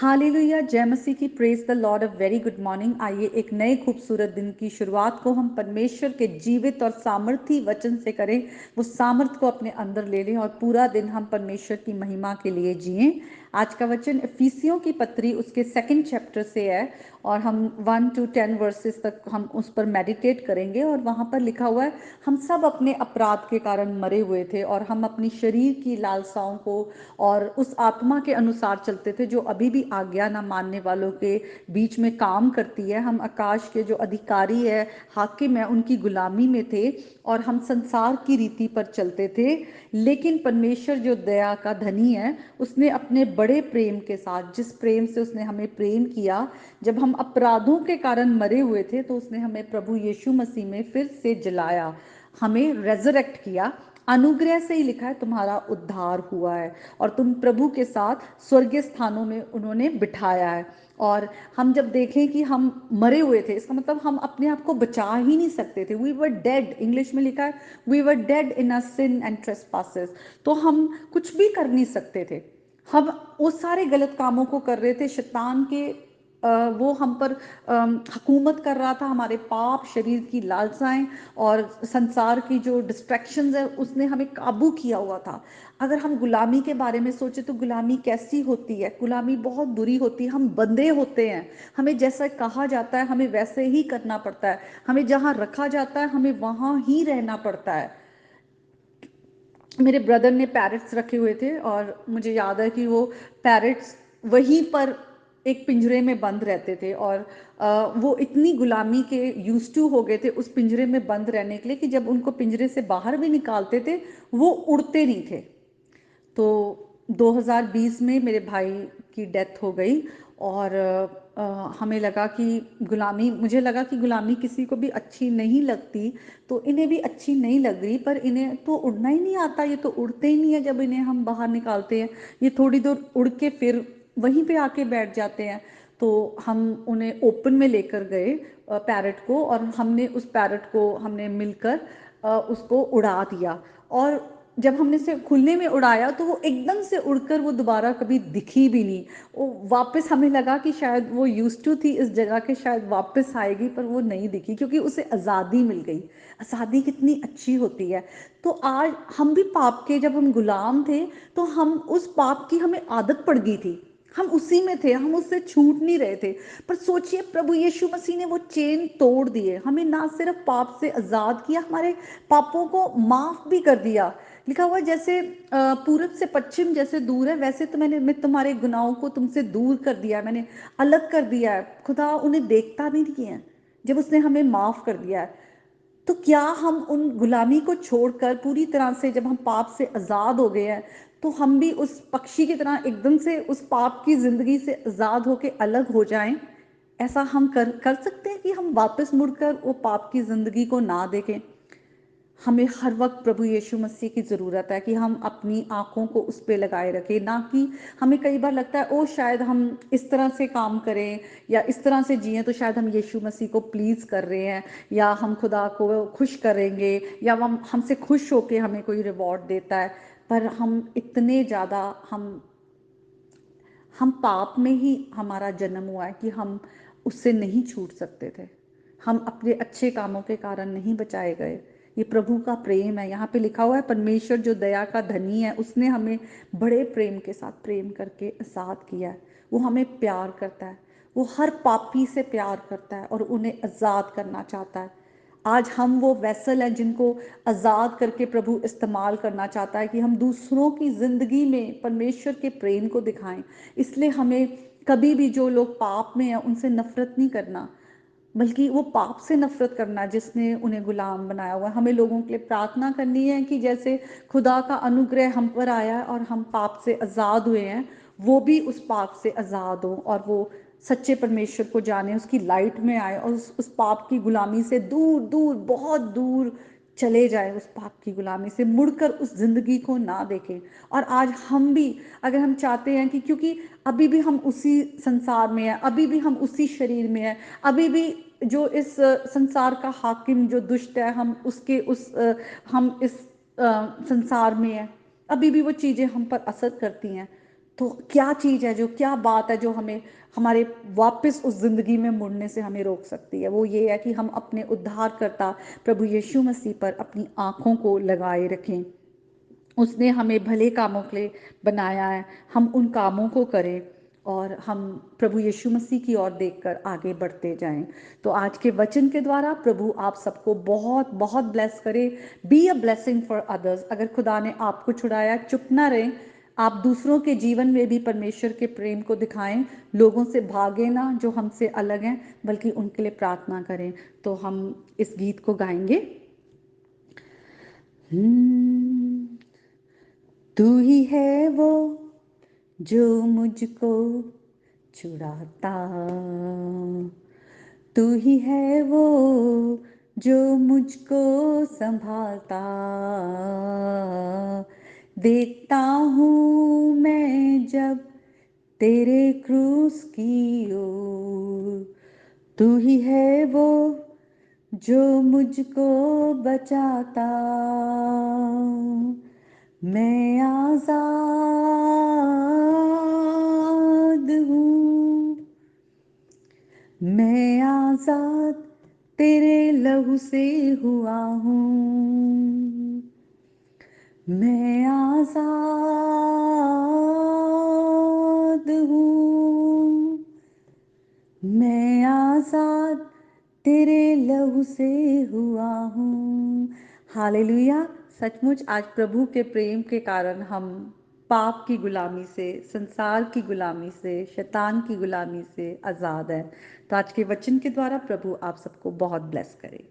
Hallelujah, जय मसीह की। Praise the Lord. A very good morning. आइए एक नए खूबसूरत दिन की शुरुआत को हम परमेश्वर के जीवित और सामर्थी वचन से करें। वो सामर्थ को अपने अंदर ले लें और पूरा दिन हम परमेश्वर की महिमा के लिए जिएं। आज का वचन इफिसियों की पत्री उसके 2nd चैप्टर से है और हम 1 to 10 वर्सेस तक हम उस पर मेडिटेट करेंगे। और वहाँ पर लिखा हुआ है, हम सब अपने अपराध के कारण मरे हुए थे और हम अपनी शरीर की लालसाओं को और उस आत्मा के अनुसार चलते थे जो अभी भी आज्ञा ना मानने वालों के बीच में काम करती है। हम आकाश के जो अधिकारी है, हाकिम है, उनकी गुलामी में थे और हम संसार की रीति पर चलते थे। लेकिन परमेश्वर जो दया का धनी है, उसने अपने बड़े प्रेम के साथ, जिस प्रेम से उसने हमें प्रेम किया, जब हम अपराधों के कारण मरे हुए थे तो उसने हमें प्रभु यीशु मसीह में फिर से जलाया, हमें रेजरेक्ट किया। अनुग्रह से ही लिखा है, तुम्हारा उद्धार हुआ है और तुम प्रभु के साथ स्वर्गीय स्थानों में उन्होंने बिठाया है। और हम जब देखें कि हम मरे हुए थे, इसका मतलब हम अपने आप को बचा ही नहीं सकते थे। वी वर डेड, इंग्लिश में लिखा है we were dead in a sin and trespasses. तो हम कुछ भी कर नहीं सकते थे। हम वो सारे गलत कामों को कर रहे थे। शैतान के वो हम पर हुकूमत कर रहा था। हमारे पाप, शरीर की लालसाएं और संसार की जो डिस्ट्रैक्शंस है, उसने हमें काबू किया हुआ था। अगर हम गुलामी के बारे में सोचे तो गुलामी कैसी होती है? गुलामी बहुत बुरी होती है। हम बंधे होते हैं, हमें जैसा कहा जाता है हमें वैसे ही करना पड़ता है। हमें जहाँ रखा जाता है हमें वहाँ ही रहना पड़ता है। मेरे ब्रदर ने पैरट्स रखे हुए थे और मुझे याद है कि वो पैरट्स वहीं पर एक पिंजरे में बंद रहते थे और वो इतनी गुलामी के यूज टू हो गए थे उस पिंजरे में बंद रहने के लिए कि जब उनको पिंजरे से बाहर भी निकालते थे वो उड़ते नहीं थे। तो 2020 में मेरे भाई की डेथ हो गई और हमें लगा कि गुलामी, मुझे लगा कि गुलामी किसी को भी अच्छी नहीं लगती, तो इन्हें भी अच्छी नहीं लग रही। पर इन्हें तो उड़ना ही नहीं आता, ये तो उड़ते ही नहीं है। जब इन्हें हम बाहर निकालते हैं ये थोड़ी दूर उड़ के फिर वहीं पे आके बैठ जाते हैं। तो हम उन्हें ओपन में लेकर गए पैरट को, और हमने उस पैरट को हमने मिलकर उसको उड़ा दिया। और जब हमने इसे खुलने में उड़ाया तो वो एकदम से उड़कर वो दोबारा कभी दिखी भी नहीं। वो वापस, हमें लगा कि शायद वो यूज्ड टू थी इस जगह के, शायद वापस आएगी, पर वो नहीं दिखी क्योंकि उसे आज़ादी मिल गई। आज़ादी कितनी अच्छी होती है। तो आज हम भी पाप के, जब हम गुलाम थे तो हम उस पाप की हमें आदत पड़ गई थी, हम उसी में थे, हम उससे छूट नहीं रहे थे। पर सोचिए, प्रभु यीशु मसीह ने वो चेन तोड़ दिए, हमें ना सिर्फ पाप से आज़ाद किया, हमारे पापों को माफ़ भी कर दिया। लिखा हुआ जैसे पूरब से पश्चिम जैसे दूर है, वैसे तो मैं तुम्हारे गुनाहों को तुमसे दूर कर दिया है, मैंने अलग कर दिया है। खुदा उन्हें देखता भी नहीं है जब उसने हमें माफ़ कर दिया है। तो क्या हम उन गुलामी को छोड़कर पूरी तरह से, जब हम पाप से आज़ाद हो गए हैं, तो हम भी उस पक्षी की तरह एकदम से उस पाप की ज़िंदगी से आज़ाद होकर अलग हो जाएं? ऐसा हम कर सकते हैं कि हम वापस मुड़कर वो पाप की ज़िंदगी को ना देखें? हमें हर वक्त प्रभु यीशु मसीह की ज़रूरत है कि हम अपनी आँखों को उस पे लगाए रखें। ना कि हमें कई बार लगता है ओ शायद हम इस तरह से काम करें या इस तरह से जिएं तो शायद हम यीशु मसीह को प्लीज़ कर रहे हैं, या हम खुदा को खुश करेंगे, या हम हमसे खुश होके हमें कोई रिवॉर्ड देता है। पर हम इतने ज़्यादा हम पाप में ही हमारा जन्म हुआ है कि हम उससे नहीं छूट सकते थे। हम अपने अच्छे कामों के कारण नहीं बचाए गए। ये प्रभु का प्रेम है। यहाँ पे लिखा हुआ है, परमेश्वर जो दया का धनी है उसने हमें बड़े प्रेम के साथ प्रेम करके आज़ाद किया है। वो हमें प्यार करता है, वो हर पापी से प्यार करता है और उन्हें आज़ाद करना चाहता है। आज हम वो वैसल हैं जिनको आज़ाद करके प्रभु इस्तेमाल करना चाहता है कि हम दूसरों की ज़िंदगी में परमेश्वर के प्रेम को दिखाएं। इसलिए हमें कभी भी जो लोग पाप में हैं उनसे नफ़रत नहीं करना, बल्कि वो पाप से नफ़रत करना जिसने उन्हें गुलाम बनाया हुआ है। हमें लोगों के लिए प्रार्थना करनी है कि जैसे खुदा का अनुग्रह हम पर आया है और हम पाप से आज़ाद हुए हैं, वो भी उस पाप से आज़ाद हो और वो सच्चे परमेश्वर को जाने, उसकी लाइट में आए और उस पाप की गुलामी से दूर दूर, बहुत दूर चले जाए। उस पाप की गुलामी से मुड़कर उस ज़िंदगी को ना देखें। और आज हम भी, अगर हम चाहते हैं कि, क्योंकि अभी भी हम उसी संसार में हैं, अभी भी हम उसी शरीर में हैं, अभी भी जो इस संसार का हाकिम जो दुष्ट है, हम उसके हम इस संसार में हैं, अभी भी वो चीज़ें हम पर असर करती हैं। तो क्या चीज़ है, जो क्या बात है जो हमें हमारे वापस उस ज़िंदगी में मुड़ने से हमें रोक सकती है? वो ये है कि हम अपने उद्धारकर्ता प्रभु यीशु मसीह पर अपनी आँखों को लगाए रखें। उसने हमें भले कामों के लिए बनाया है, हम उन कामों को करें और हम प्रभु यीशु मसीह की ओर देखकर आगे बढ़ते जाएं। तो आज के वचन के द्वारा प्रभु आप सबको बहुत बहुत ब्लेस करे। Be a blessing for others. अगर खुदा ने आपको छुड़ाया, चुप ना रहें, आप दूसरों के जीवन में भी परमेश्वर के प्रेम को दिखाएं। लोगों से भागे ना जो हमसे अलग हैं, बल्कि उनके लिए प्रार्थना करें। तो हम इस गीत को गाएंगे। तू ही है वो जो मुझको छुड़ाता, तू ही है वो जो मुझको संभालता। देखता हूँ मैं जब तेरे क्रूस की ओर, तू ही है वो जो मुझको बचाता। मैं आजाद हूँ, मैं आजाद तेरे लहू से हुआ हूँ। मैं आजाद हूँ, मैं आजाद तेरे लहू से हुआ हूँ। हालेलुया। सचमुच आज प्रभु के प्रेम के कारण हम पाप की गुलामी से, संसार की गुलामी से, शैतान की गुलामी से आज़ाद हैं। तो आज के वचन के द्वारा प्रभु आप सबको बहुत ब्लेस करे।